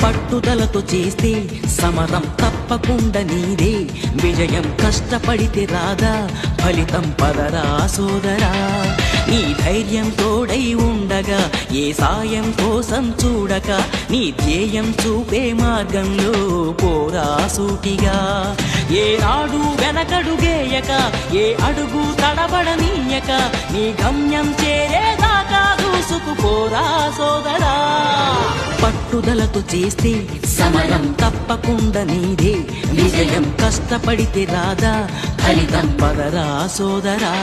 పట్టుదలతో చేస్తే సమరం తప్పకుండా నీదే, విజయం కష్టపడితే రాదా ఫలితం పదరా సోదరా. నీ ధైర్యం తోడై ఉండగా ఏ సాయం కోసం చూడక, నీ ధ్యేయం చూపే మార్గంలో పోరా సూటిగా. ఏనాడు వెనకడుగేయక ఏ అడుగు తడబడనీయక, నీ గమ్యం చేరేదాకా దూసుకుపోరా సోదరా. పట్టుదలతో చేస్తే సమరం తప్పకుండా నీదే, విజయం కష్టపడితే రాదా ఫలితం పదరా సోదరా.